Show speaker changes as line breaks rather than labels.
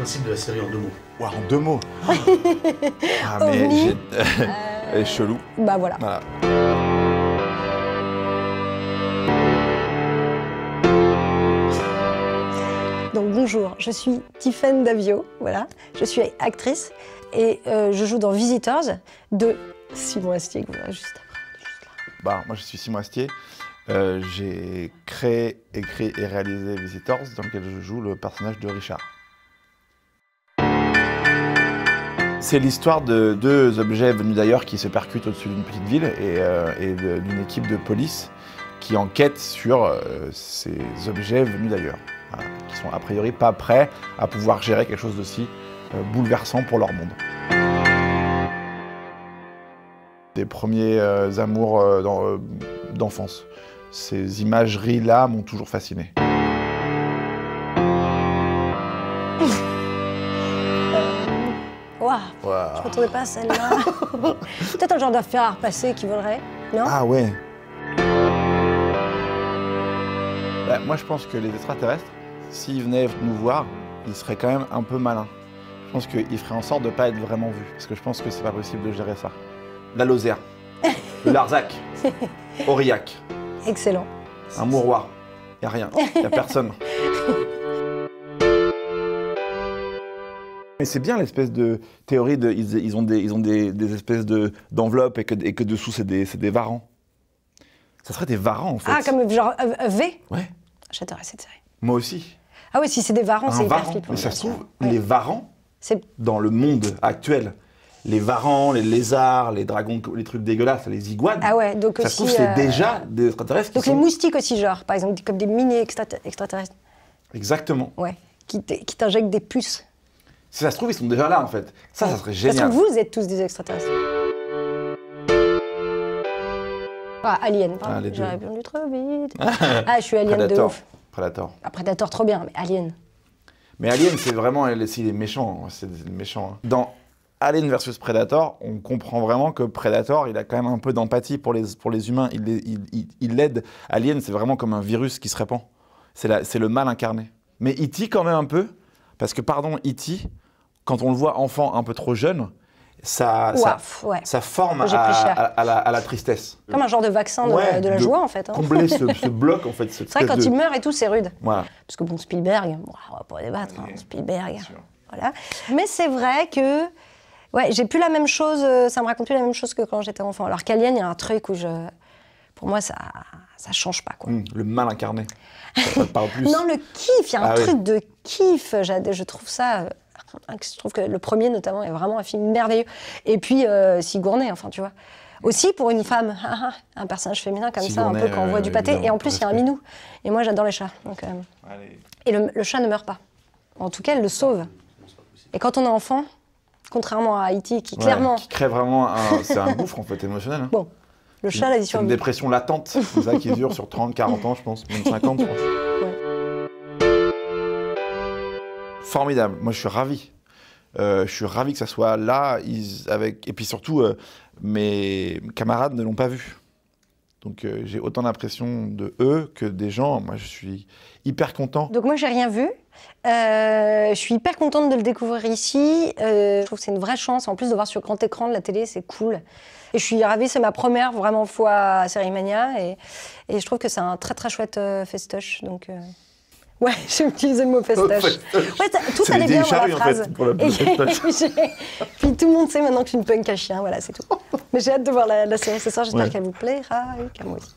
principe de la série en 2 mots.
Ouah, en 2 mots. Ah, mais j'ai... chelou.
Bah voilà. Donc bonjour, je suis Tiffaine Davio, voilà. Je suis actrice et je joue dans Visitors de Simon Astier, voilà, juste après.
Bah, moi, je suis Simon Astier. J'ai créé, écrit et réalisé Visitors, dans lequel je joue le personnage de Richard. C'est l'histoire de 2 objets venus d'ailleurs qui se percutent au-dessus d'une petite ville et d'une équipe de police qui enquête sur ces objets venus d'ailleurs, voilà, qui sont a priori pas prêts à pouvoir gérer quelque chose d'aussi bouleversant pour leur monde. Des premiers amours d'enfance. Ces imageries-là m'ont toujours fasciné.
Wow. Je ne m'attendais pas à celle-là. Peut-être un genre d'affaire à repasser qui volerait, non?
Ah ouais. Bah, moi je pense que les extraterrestres, s'ils venaient nous voir, ils seraient quand même un peu malins. Je pense qu'ils feraient en sorte de ne pas être vraiment vus, parce que je pense que c'est pas possible de gérer ça. La Lozère, le Larzac, Aurillac.
Excellent.
Un mouroir, y a rien, y a personne. Mais c'est bien l'espèce de théorie de ils ont des espèces d'enveloppes et que dessous c'est des varans. Ça serait des varans en fait.
Ah, comme genre V?
Ouais.
J'adorais cette série.
Moi aussi.
Ah oui, si c'est des varans, c'est hyper flippant.
Mais ça se trouve,
ouais.
Les varans, dans le monde actuel, les varans, les lézards, les dragons, les trucs dégueulasses, les iguanes,
ah ouais, donc
ça
aussi,
se trouve c'est déjà des extraterrestres qui
donc les moustiques aussi, genre, par exemple, comme des mini-extraterrestres.
Exactement.
Ouais, qui t'injectent des puces.
Si ça se trouve, ils sont déjà là, en fait. Ça serait génial.
Ça se trouve, vous êtes tous des extraterrestres. Ah, Alien, pardon. J'aurais répondu trop vite. Ah, je suis Alien
Predator.
de ouf.
Predator.
Ah, Predator, trop bien, mais Alien.
Mais Alien, c'est vraiment... Il est méchant, c'est méchant. Dans Alien versus Predator, on comprend vraiment que Predator, il a quand même un peu d'empathie pour les humains. Il l'aide. Alien, c'est vraiment comme un virus qui se répand. C'est le mal incarné. Mais E.T. quand même un peu, parce que, pardon, E.T., quand on le voit enfant un peu trop jeune, ça forme à la tristesse.
Comme un genre de vaccin de la joie, en fait. Hein.
Combler ce bloc, en fait.
C'est vrai, quand il meurt et tout, c'est rude.
Voilà.
Parce que bon, Spielberg, on va pas débattre, hein, Spielberg, voilà. Mais c'est vrai que, ouais, j'ai plus la même chose, ça me raconte plus la même chose que quand j'étais enfant. Alors qu'Alien, il y a un truc où pour moi, ça change pas, quoi.
Le mal incarné. Ça te parle plus.
Non, le kiff, il y a un truc de kiff. Je trouve ça... Je trouve que le premier, notamment, est vraiment un film merveilleux. Et puis, Sigourney, enfin, tu vois. Aussi, pour une femme, un personnage féminin comme
Sigourney,
ça, un peu quand on voit du pâté. Et en plus, il y a un minou. Et moi, j'adore les chats. Donc, et le chat ne meurt pas. En tout cas, elle le sauve. Et quand on est enfant, contrairement à E.T., qui clairement...
Qui crée vraiment c'est un gouffre, en fait, émotionnel. Hein.
Bon, le chat, la
c'est une dépression latente, c'est ça qui dure sur 30, 40 ans, je pense, même 50, je pense.
Ouais.
Formidable, moi je suis ravi. Je suis ravi que ça soit là, et puis surtout, mes camarades ne l'ont pas vu. Donc j'ai autant d'impression de eux que des gens. Moi je suis hyper content.
Donc moi j'ai rien vu. Je suis hyper contente de le découvrir ici. Je trouve que c'est une vraie chance. En plus de voir sur grand écran de la télé, c'est cool. Et je suis ravie, c'est ma première vraiment fois à Série Mania. Et je trouve que c'est un très très chouette festoche. Donc... Ouais, j'ai utilisé le mot festoche. Ouais, tout allait bien dans la phrase. Puis tout le monde sait maintenant que je suis une punk à chien, voilà, c'est tout. Mais j'ai hâte de voir la série ce soir, j'espère qu'elle vous plaira et qu'à moi aussi.